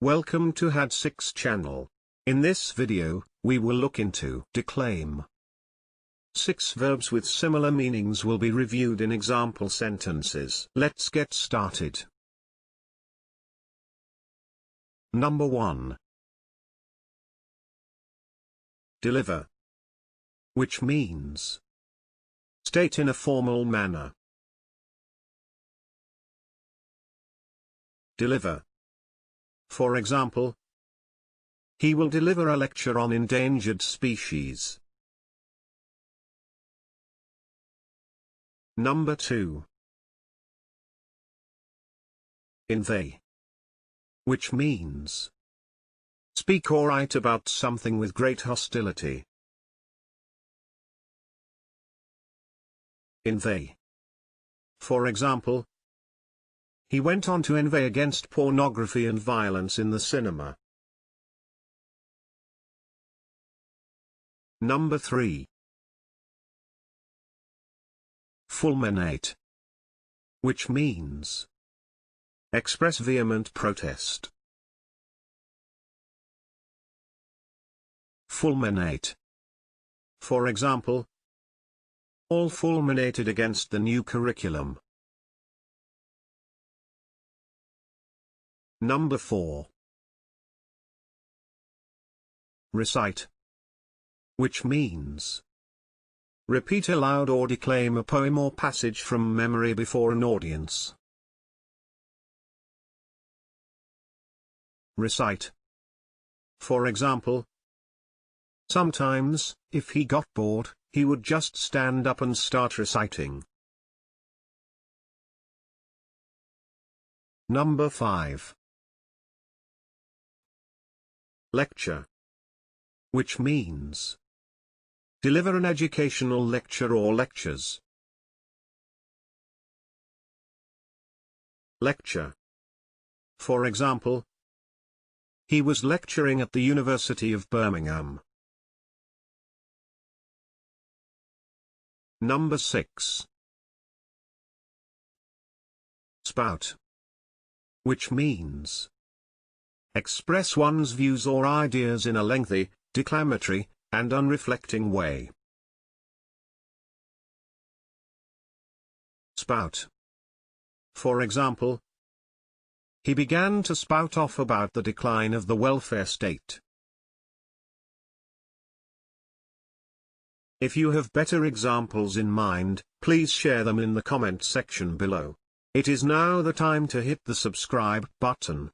Welcome to Had6 channel. In this video, we will look into declaim. 6 verbs with similar meanings will be reviewed in example sentences. Let's get started. Number 1. Deliver. Which means state in a formal manner. Deliver. For example, he will deliver a lecture on endangered species. Number 2. Inveigh. Which means speak or write about something with great hostility. Inveigh. For example, he went on to inveigh against pornography and violence in the cinema. Number 3. Fulminate. Which means express vehement protest. Fulminate. For example, all fulminated against the new curriculum. Number 4. Recite. Which means repeat aloud or declaim a poem or passage from memory before an audience. Recite. For example, sometimes, if he got bored, he would just stand up and start reciting. Number 5. Lecture. Which means deliver an educational lecture or lectures. Lecture. For example, he was lecturing at the University of Birmingham. Number 6. Spout. Which means express one's views or ideas in a lengthy, declamatory, and unreflecting way. Spout. For example, he began to spout off about the decline of the welfare state. If you have better examples in mind, please share them in the comment section below. It is now the time to hit the subscribe button.